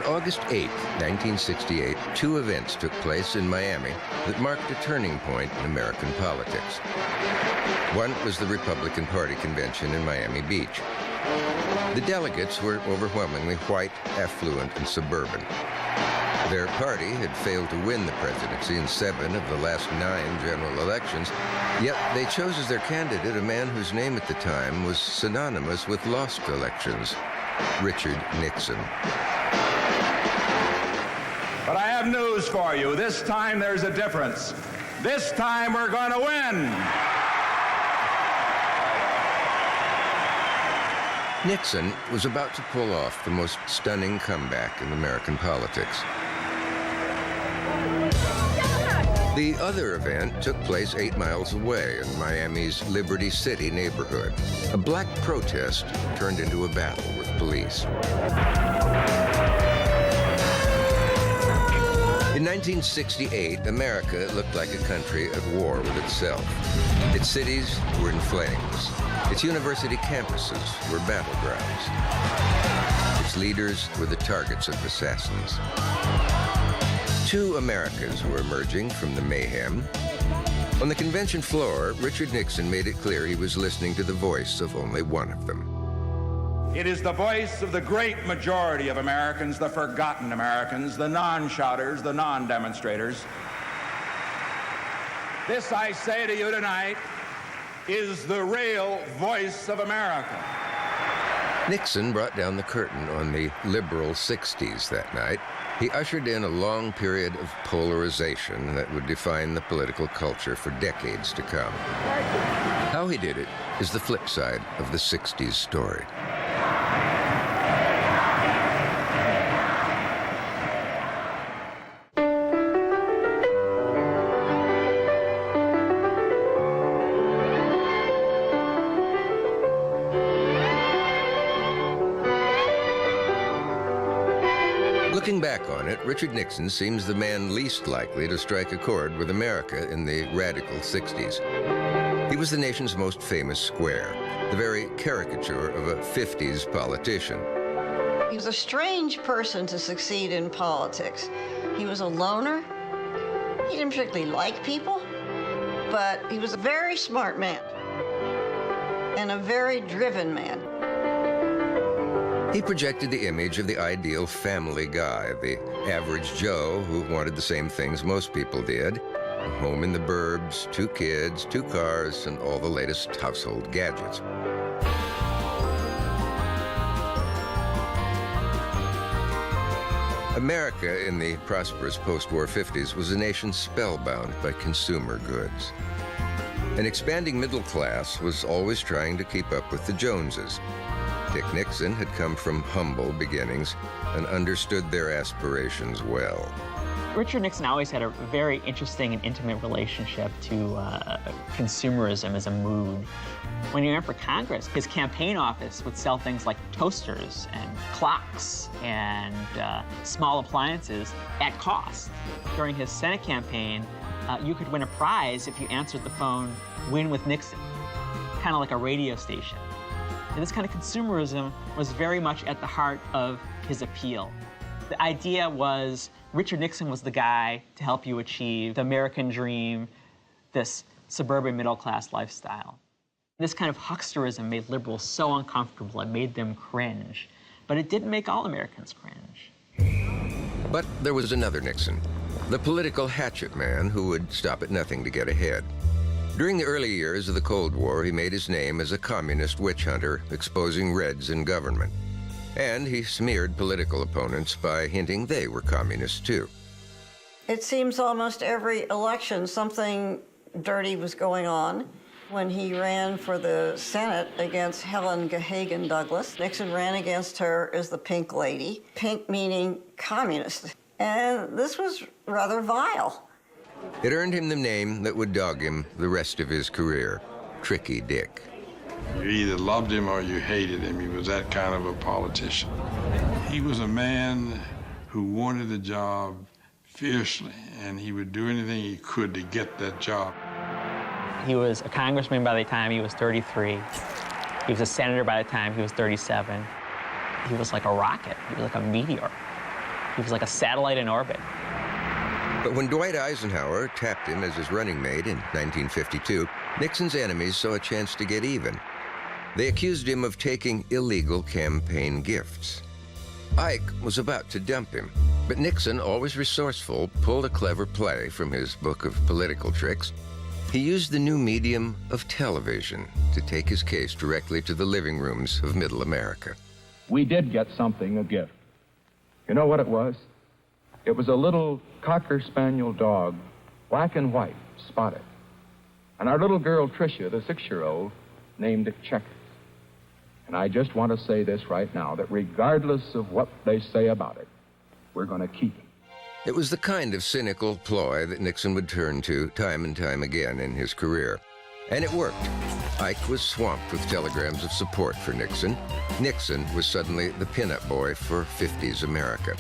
August 8, 1968, two events took place in Miami that marked a turning point in American politics. One was the Republican Party convention in Miami Beach. The delegates were overwhelmingly white, affluent, and suburban. Their party had failed to win the presidency in 7 of the last 9 general elections, yet they chose as their candidate a man whose name at the time was synonymous with lost elections, Richard Nixon. But I have news for you. This time there's a difference. This time we're going to win. Nixon was about to pull off the most stunning comeback in American politics. The other event took place 8 miles away in Miami's Liberty City neighborhood. A black protest turned into a battle with police. In 1968, America looked like a country at war with itself. Its cities were in flames. Its university campuses were battlegrounds. Its leaders were the targets of assassins. 2 Americas were emerging from the mayhem. On the convention floor, Richard Nixon made it clear he was listening to the voice of only one of them. It is the voice of the great majority of Americans, the forgotten Americans, the non-shouters, the non-demonstrators. This, I say to you tonight, is the real voice of America. Nixon brought down the curtain on the liberal 60s that night. He ushered in a long period of polarization that would define the political culture for decades to come. How he did it is the flip side of the 60s story. Looking back on it, Richard Nixon seems the man least likely to strike a chord with America in the radical 60s. He was the nation's most famous square, the very caricature of a 50s politician. He was a strange person to succeed in politics. He was a loner. He didn't particularly like people, but he was a very smart man and a very driven man. He projected the image of the ideal family guy, the average Joe who wanted the same things most people did. A home in the burbs, 2 kids, 2 cars, and all the latest household gadgets. America in the prosperous post-war 50s was a nation spellbound by consumer goods. An expanding middle class was always trying to keep up with the Joneses. Dick Nixon had come from humble beginnings and understood their aspirations well. Richard Nixon always had a very interesting and intimate relationship to consumerism as a mood. When he ran for Congress, his campaign office would sell things like toasters and clocks and small appliances at cost. During his Senate campaign, you could win a prize if you answered the phone, "Win with Nixon," kind of like a radio station. And this kind of consumerism was very much at the heart of his appeal. The idea was Richard Nixon was the guy to help you achieve the American dream, this suburban middle-class lifestyle. This kind of hucksterism made liberals so uncomfortable, it made them cringe. But it didn't make all Americans cringe. But there was another Nixon, the political hatchet man who would stop at nothing to get ahead. During the early years of the Cold War, he made his name as a communist witch hunter, exposing Reds in government. And he smeared political opponents by hinting they were communists too. It seems almost every election something dirty was going on. When he ran for the Senate against Helen Gahagan Douglas, Nixon ran against her as the Pink Lady, pink meaning communist. And this was rather vile. It earned him the name that would dog him the rest of his career, Tricky Dick. You either loved him or you hated him. He was that kind of a politician. He was a man who wanted the job fiercely, and he would do anything he could to get that job. He was a congressman by the time he was 33. He was a senator by the time he was 37. He was like a rocket. He was like a meteor. He was like a satellite in orbit. But when Dwight Eisenhower tapped him as his running mate in 1952, Nixon's enemies saw a chance to get even. They accused him of taking illegal campaign gifts. Ike was about to dump him, but Nixon, always resourceful, pulled a clever play from his book of political tricks. He used the new medium of television to take his case directly to the living rooms of Middle America. We did get something, a gift. You know what it was? It was a little Cocker Spaniel dog, black and white, spotted. And our little girl, Tricia, the 6-year-old, named it Checkers. And I just want to say this right now, that regardless of what they say about it, we're going to keep it. It was the kind of cynical ploy that Nixon would turn to time and time again in his career. And it worked. Ike was swamped with telegrams of support for Nixon. Nixon was suddenly the pinup boy for 50s America.